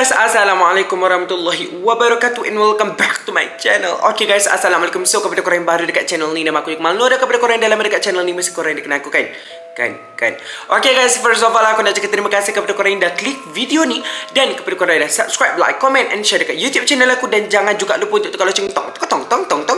guys, assalamualaikum warahmatullahi wabarakatuh and welcome back to my channel. Okay guys, assalamualaikum. So kepada korang yang baru dekat channel ni, nama aku Iqmal Nur. Dan kepada korang yang dah lama dekat channel ni, mesti korang yang kenal aku kan? Okay guys, first of all aku nak cakap terima kasih kepada korang yang dah klik video ni. Dan kepada korang yang dah subscribe, like, comment and share dekat YouTube channel aku. Dan jangan juga lupa untuk tekan loceng tong.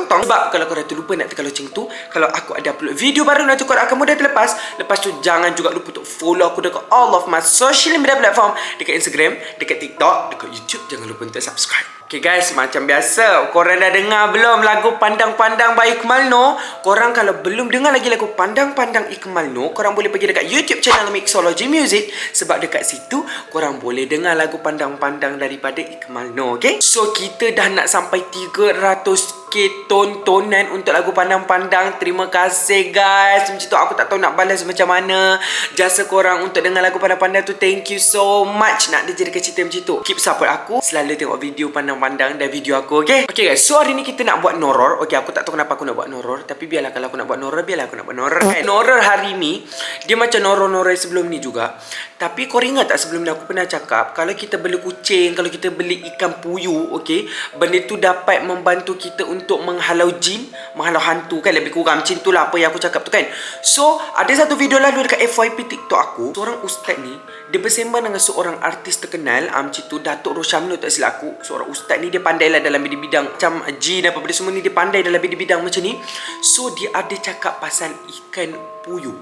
Sebab kalau korang terlupa nak tekan loceng tu, kalau aku ada upload video baru nanti korang akan mudah terlepas. Lepas tu jangan juga lupa untuk follow aku dekat all of my social media platform. Dekat Instagram, dekat TikTok, dekat YouTube. Jangan lupa untuk subscribe. Okay guys, macam biasa, korang dah dengar belum lagu Pandang-Pandang by Iqmal Nur? Korang kalau belum dengar lagi lagu Pandang-Pandang Iqmal Nur, korang boleh pergi dekat YouTube channel Mixology Music. Sebab dekat situ korang boleh dengar lagu Pandang-Pandang daripada Iqmal Nur. Okay, so kita dah nak sampai 300k tontonan untuk lagu Pandang-Pandang. Terima kasih guys. Macam tu aku tak tahu nak balas macam mana. Jasa korang untuk dengar lagu Pandang-Pandang tu, thank you so much. Nak dijadikan cerita macam tu. Keep support aku, selalu tengok video Pandang-Pandang dan video aku, okay? Okay guys, so hari ni kita nak buat noror. Okay, aku tak tahu kenapa aku nak buat noror, tapi biarlah kalau aku nak buat noror, biarlah aku nak buat noror kan. Noror hari ni dia macam noror-noror sebelum ni juga. Tapi kau ingat tak sebelum ni aku pernah cakap, kalau kita beli kucing, kalau kita beli ikan puyuh, okay, benda tu dapat membantu kita untuk menghalau jin, menghalau hantu kan, lebih kurang macam tu lah apa yang aku cakap tu kan. So ada satu video lalu dekat FYP TikTok aku, seorang ustaz ni dia bersembang dengan seorang artis terkenal, macam tu, Datuk Roshamno tak silap aku. Seorang ustaz ni dia pandai lah dalam bidang macam jin apa benda semua ni, dia pandai dalam bidang macam ni. So dia ada cakap pasal ikan puyuh.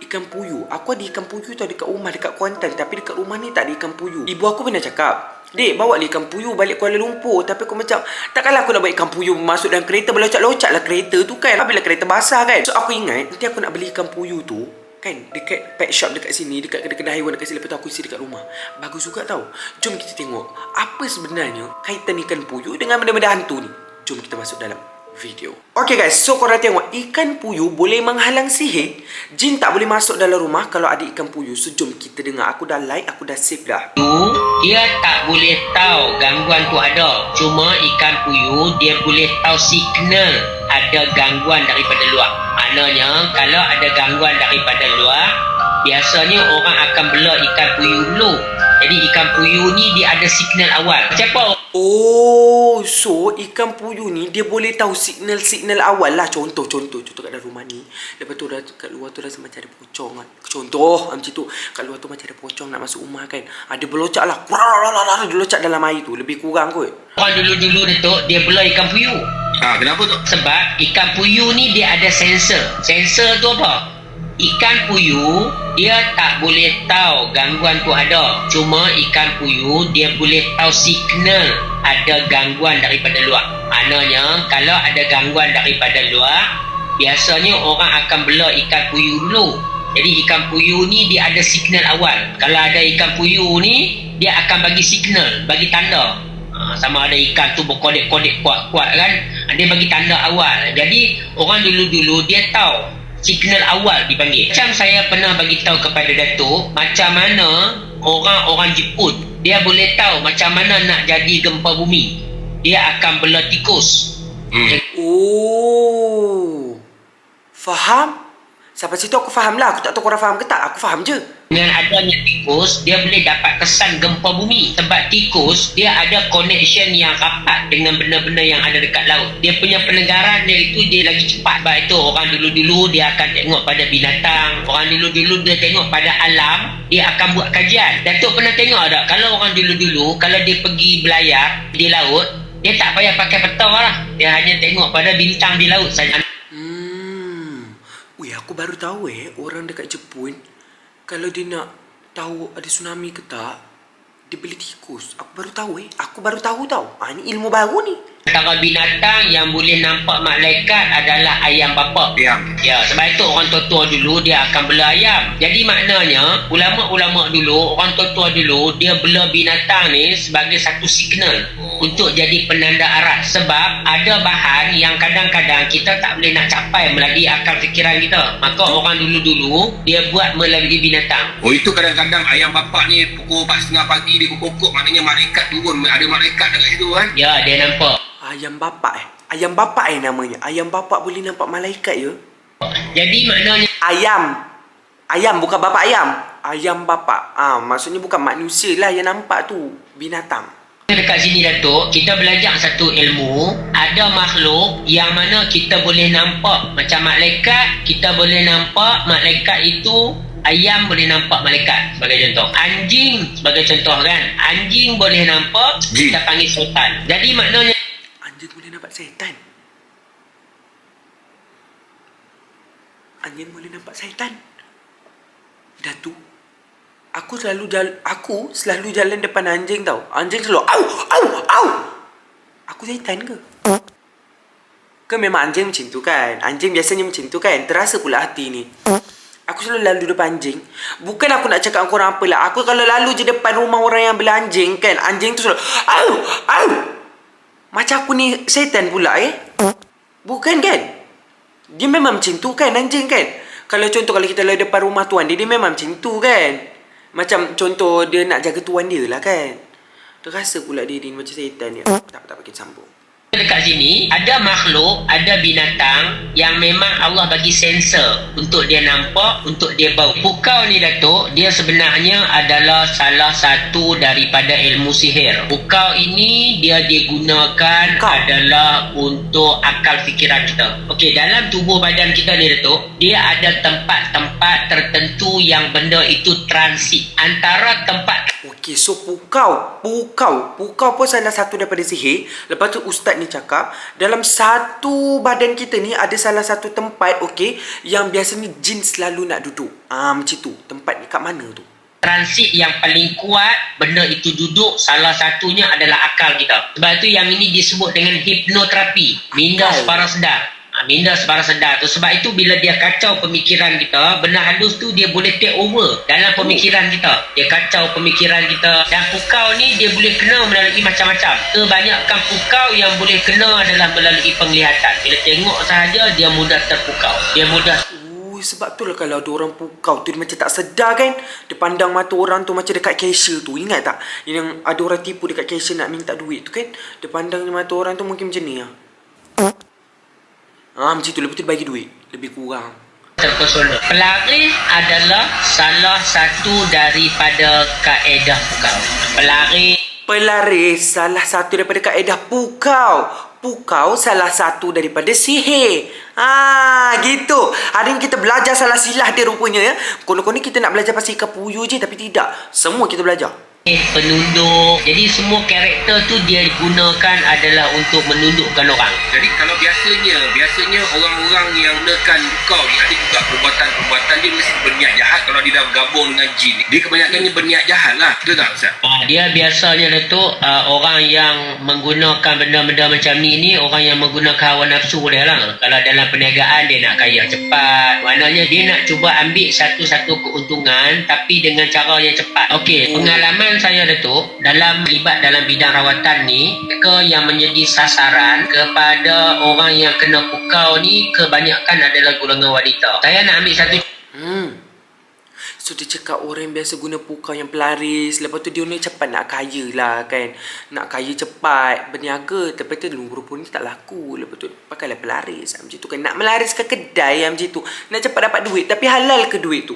Ikan puyuh, aku ada ikan puyuh tau dekat rumah, dekat Kuantan. Tapi dekat rumah ni tak ada ikan puyuh. Ibu aku pernah cakap, Dek, bawa lah ikan puyuh balik Kuala Lumpur. Tapi aku macam, takkanlah aku nak bawa ikan puyuh masuk dalam kereta, berlocak-locak lah kereta tu kan, bila kereta basah kan. So aku ingat, nanti aku nak beli ikan puyuh tu kan, dekat pet shop dekat sini, dekat kedai haiwan dekat sini. Lepas tu aku isi dekat rumah. Bagus juga tau. Jom kita tengok apa sebenarnya kaitan ikan puyuh dengan benda-benda hantu ni. Jom kita masuk dalam video. Okay guys, so korang tengok, ikan puyuh boleh menghalang sihir. Jin tak boleh masuk dalam rumah kalau ada ikan puyuh. So jom kita dengar. Aku dah like, aku dah save dah. Dia tak boleh tahu gangguan tu ada. Cuma ikan puyuh dia boleh tahu signal ada gangguan daripada luar. Maknanya kalau ada gangguan daripada luar, biasanya orang akan bela ikan puyuh dulu. Jadi ikan puyuh ni dia ada signal awal. Siapa? Oh, so ikan puyuh ni dia boleh tahu signal awal lah. Contoh kat dalam rumah ni. Lepas tu kat luar tu rasa macam ada pocong kan. Contoh macam tu. Kat luar tu macam ada pocong nak masuk rumah kan. Ada berlocak lah. Dia locak dalam air tu. Lebih kurang kot. Orang dulu-dulu Datuk, dia bela ikan puyuh. Kenapa tu? Sebab ikan puyuh ni dia ada sensor. Sensor tu apa? Ikan puyuh dia tak boleh tahu gangguan tu ada. Cuma ikan puyuh dia boleh tahu signal ada gangguan daripada luar. Maknanya kalau ada gangguan daripada luar, biasanya orang akan bela ikan puyuh dulu. Jadi ikan puyuh ni dia ada signal awal. Kalau ada ikan puyuh ni, dia akan bagi signal, bagi tanda. Sama ada ikan tu berkodek-kodek kuat-kuat kan, dia bagi tanda awal. Jadi orang dulu-dulu dia tahu signal awal dipanggil. Macam saya pernah bagi tahu kepada Datuk, macam mana orang-orang Jepun dia boleh tahu macam mana nak jadi gempa bumi. Dia akan bela tikus. Oh, faham? Sampai situ aku faham lah. Aku tak tahu korang faham ke tak. Aku faham je. Dengan adanya tikus, dia boleh dapat kesan gempa bumi. Sebab tikus, dia ada connection yang rapat dengan benda-benda yang ada dekat laut. Dia punya penegaran dia itu, dia lagi cepat. Sebab itu orang dulu-dulu dia akan tengok pada binatang. Orang dulu-dulu dia tengok pada alam, dia akan buat kajian. Datuk pernah tengok tak? Kalau orang dulu-dulu, kalau dia pergi belayar di laut, dia tak payah pakai peta lah. Dia hanya tengok pada bintang di laut saja. Weh, aku baru tahu orang dekat Jepun, kalau dia nak tahu ada tsunami ke tak, dia beli tikus. Aku baru tahu Aku baru tahu tau. Ni ilmu baru ni. Antara binatang yang boleh nampak malaikat adalah ayam bapa. Ayam. Ya, sebab itu orang tua-tua dulu dia akan bela ayam. Jadi maknanya ulama-ulama dulu, orang tua-tua dulu dia bela binatang ni sebagai satu signal untuk jadi penanda arah. Sebab ada bahan yang kadang-kadang kita tak boleh nak capai melalui akal fikiran kita. Maka orang dulu-dulu dia buat melalui binatang. Oh, itu kadang-kadang ayam bapak ni pukul 4.30 pagi dia berkokok, maknanya malaikat turun. Ada malaikat dekat situ kan? Ya, dia nampak. Ayam bapak Ayam bapak namanya. Ayam bapak boleh nampak malaikat ya? Jadi maknanya Ayam bukan bapak ayam. Ayam bapa. Maksudnya bukan manusia lah yang nampak tu. Binatang. Dekat sini Datuk, kita belajar satu ilmu. Ada makhluk yang mana kita boleh nampak. Macam malaikat, kita boleh nampak malaikat itu. Ayam boleh nampak malaikat sebagai contoh. Anjing sebagai contoh kan. Anjing boleh nampak, kita panggil syaitan. Jadi maknanya Anjing boleh nampak setan. Anjing boleh nampak setan. Datuk, aku selalu jalan depan anjing tau. Anjing selalu au au au. Aku setan ke? Ke memang anjing macam tu kan? Anjing biasanya macam tu kan? Terasa pula hati ni. Aku selalu lalu depan anjing. Bukan aku nak cakap korang apalah. Aku kalau lalu je depan rumah orang yang bela anjing kan, anjing tu selalu au au. Macam aku ni setan pula Bukan kan? Dia memang macam tu kan anjing kan? Kalau kita lalu depan rumah tuan dia memang macam tu kan? Macam contoh dia nak jaga tuan dia lah kan? Terasa pula dia ni macam setan dia. Tak pakai sambung. dekat sini ada makhluk, ada binatang yang memang Allah bagi sensor untuk dia nampak, untuk dia bau. Pukau ni Datuk, dia sebenarnya adalah salah satu daripada ilmu sihir. Pukau ini dia digunakan adalah untuk akal fikiran kita. Okey, dalam tubuh badan kita ni Datuk, dia ada tempat-tempat tertentu yang benda itu transit antara tempat. Okey, so pukau pun salah satu daripada sihir. Lepas tu ustaz ni cakap dalam satu badan kita ni ada salah satu tempat, okey, yang biasanya jin selalu nak duduk. Macam tu. Tempat ni kat mana tu? Transit yang paling kuat benda itu duduk, salah satunya adalah akal kita. Sebab tu yang ini disebut dengan hipnoterapi, minda separa sedar. Minda separa sedar tu. Sebab itu bila dia kacau pemikiran kita, benda halus tu dia boleh take over dalam pemikiran kita. Dia kacau pemikiran kita. Dan pukau ni dia boleh kena melalui macam-macam. Kebanyakan pukau yang boleh kena adalah melalui penglihatan. Bila tengok sahaja dia mudah terpukau. Dia mudah. Sebab tu lah kalau ada orang pukau tu dia macam tak sedar kan, dia pandang mata orang tu macam dekat cashier tu. Ingat tak yang ada orang tipu dekat cashier nak minta duit tu kan, dia pandang mata orang tu mungkin macam ni lah. Macam tu, lepas tu dia bagi duit lebih kurang. Terpesona. Pelaris adalah salah satu daripada kaedah pukau. Pelaris salah satu daripada kaedah pukau. Pukau salah satu daripada sihir. Gitu. Hari ni kita belajar salah silah dia rupanya ya. Konon-konon kita nak belajar pasal ikan puyuh je, tapi tidak. Semua kita belajar. Penunduk. Jadi semua karakter tu dia digunakan adalah untuk menundukkan orang. Jadi kalau biasanya orang-orang yang menekan kau ni ada juga perbuatan-perbuatan dia mesti berniat jahat. Kalau dia dah gabung dengan jin, dia kebanyakannya berniat jahat lah. Betul tak Ustaz? Dia biasanya Datuk, orang yang menggunakan benda-benda macam ni orang yang menggunakan hawa nafsu boleh lah. Kalau dalam perniagaan dia nak kaya cepat, maknanya dia nak cuba ambil satu-satu keuntungan tapi dengan cara yang cepat. Okey, pengalaman saya Datuk terlibat dalam bidang rawatan ni, mereka yang menjadi sasaran kepada orang yang kena pukau ni kebanyakan adalah golongan wanita. Saya nak ambil satu. So dia cakap orang yang biasa guna pukau yang pelaris, lepas tu dia ni cepat nak kaya lah kan, nak kaya cepat, berniaga, lepas tu rupa-rupa ni tak laku, lepas tu pakailah pelaris macam tu kan, nak melariskan kedai macam tu, nak cepat dapat duit. Tapi halal ke duit tu?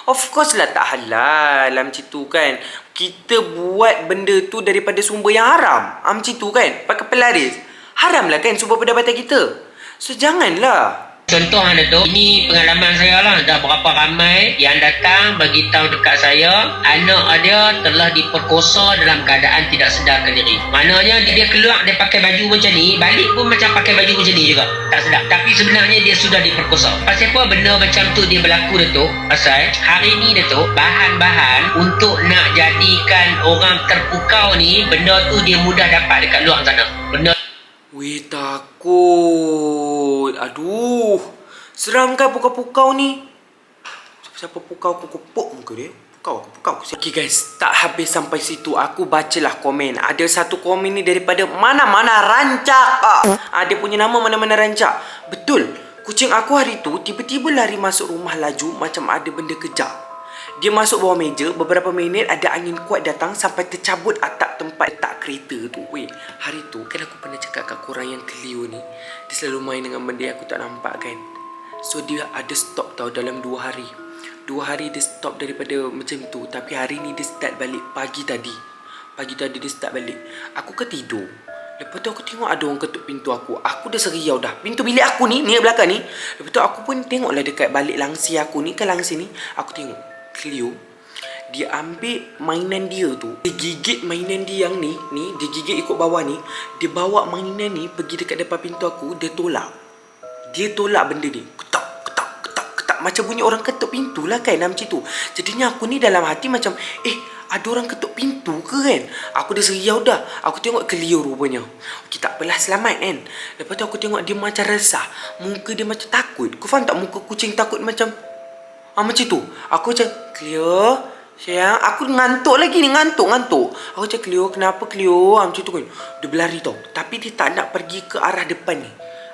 Of course lah tak halal macam tu kan. Kita buat benda tu daripada sumber yang haram, macam tu kan. Pakai pelaris haram lah kan sumber pendapatan kita. So janganlah. Contoh Datuk, ini pengalaman saya lah. Dah berapa ramai yang datang bagi tahu dekat saya anak dia telah diperkosa dalam keadaan tidak sedarkan diri. Maknanya dia keluar, dia pakai baju macam ni, balik pun macam pakai baju macam ni juga, tak sedar. Tapi sebenarnya dia sudah diperkosa. Pasal apa benda macam tu dia berlaku Datuk? Pasal hari ni Datuk, bahan-bahan untuk nak jadikan orang terpukau ni, benda tu dia mudah dapat dekat luar sana. Benda Weh, takut. Aduh, seram kan pukau-pukau ni. Siapa pukau aku kepuk muka dia. Pukau. Okay guys, tak habis sampai situ. Aku bacalah komen. Ada satu komen ni daripada mana-mana rancak. Dia punya nama mana-mana rancak. Betul, kucing aku hari tu tiba-tiba lari masuk rumah laju macam ada benda kejar. Dia masuk bawah meja, beberapa minit ada angin kuat datang sampai tercabut atap tempat letak kereta tu. Weh, hari tu kan aku pernah cakap kat korang yang Cleo ni, dia selalu main dengan benda yang aku tak nampak kan. So dia ada stop tau dalam 2 hari. 2 hari dia stop daripada macam tu. Tapi hari ni dia start balik pagi tadi. Pagi tadi dia start balik. Aku ke tidur. Lepas tu aku tengok ada orang ketuk pintu aku. Aku dah seriau dah. Pintu bilik aku ni belakang ni. Lepas tu aku pun tengoklah dekat balik langsi aku ni. Ke langsi ni. Aku tengok Cleo. Dia ambil mainan dia tu. Dia gigit mainan dia yang ni. Dia gigit ikut bawah ni. Dia bawa mainan ni pergi dekat depan pintu aku. Dia tolak. Dia tolak benda ni. Ketak, ketak, ketak, ketak. Macam bunyi orang ketuk pintu lah kan. Macam tu. Jadinya aku ni dalam hati macam ada orang ketuk pintu ke kan? Aku dah seriau dah. Aku tengok Cleo rupanya. Okay, tak apalah, selamat kan. Lepas tu aku tengok dia macam resah. Muka dia macam takut. Kau faham tak muka kucing takut macam macam tu. Aku macam, Cleo, sayang, aku ngantuk lagi ni, ngantuk. Aku macam, Cleo, kenapa Cleo? Macam tu kan. Dia berlari tau. Tapi dia tak nak pergi ke arah depan ni.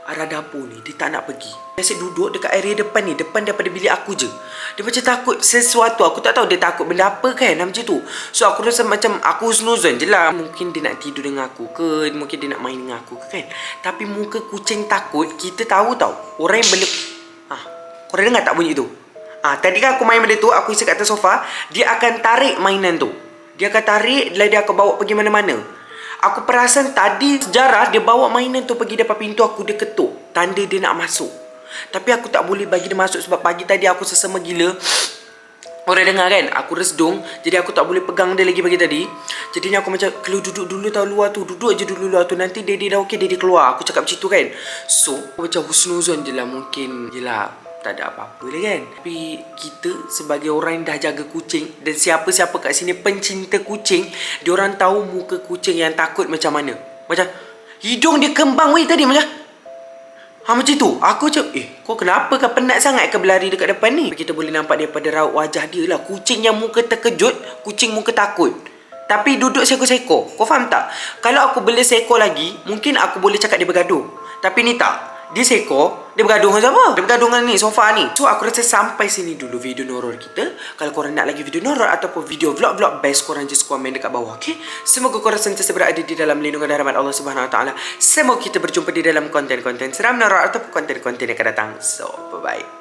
Arah dapur ni. Dia tak nak pergi. Dia asyik duduk dekat area depan ni. Depan daripada bilik aku je. Dia macam takut sesuatu. Aku tak tahu dia takut benda apa kan. Macam tu. So aku rasa macam aku husnuzon je lah. Mungkin dia nak tidur dengan aku ke. Mungkin dia nak main dengan aku ke kan. Tapi muka kucing takut. Kita tahu tau. Orang yang benda korang dengar tak bunyi tu? Tadi kan aku main benda tu. Aku isi kat atas sofa. Dia akan tarik mainan tu. Dia akan tarik. Dia akan bawa pergi mana-mana. Aku perasan tadi sejarah dia bawa mainan tu pergi depan pintu aku. Dia ketuk. Tanda dia nak masuk. Tapi aku tak boleh bagi dia masuk sebab pagi tadi aku sesama gila. Orang dengar kan? Aku resdung. Jadi aku tak boleh pegang dia lagi pagi tadi. Jadinya aku macam, Cleo duduk dulu tau luar tu. Duduk je dulu luar tu. Nanti dia dah okey, dia keluar. Aku cakap macam tu kan. So, aku macam husnuzon je lah mungkin. Yelah, tak ada apa-apa lah kan. Tapi kita sebagai orang yang dah jaga kucing. Dan siapa-siapa kat sini pencinta kucing. Diorang tahu muka kucing yang takut macam mana. Macam, hidung dia kembang weh tadi. Macam tu. Aku macam, kau kenapa kau penat sangat ke berlari dekat depan ni? Kita boleh nampak daripada raut wajah dia lah. Kucing yang muka terkejut, kucing muka takut. Tapi duduk seko-seko. Kau faham tak? Kalau aku boleh seko lagi, mungkin aku boleh cakap dia bergaduh. Tapi ni tak. Dia seko, dia bergaduh dengan siapa? Dia bergaduh dengan ni, sofa ni. So aku rasa sampai sini dulu video horror kita. Kalau korang nak lagi video horror ataupun video vlog-vlog best, korang just komen dekat bawah, okay? Semoga korang sentiasa berada di dalam lindungan dan rahmat Allah Subhanahu Wa Taala. Semoga kita berjumpa di dalam konten-konten seram horror ataupun konten-konten yang akan datang. So, bye-bye.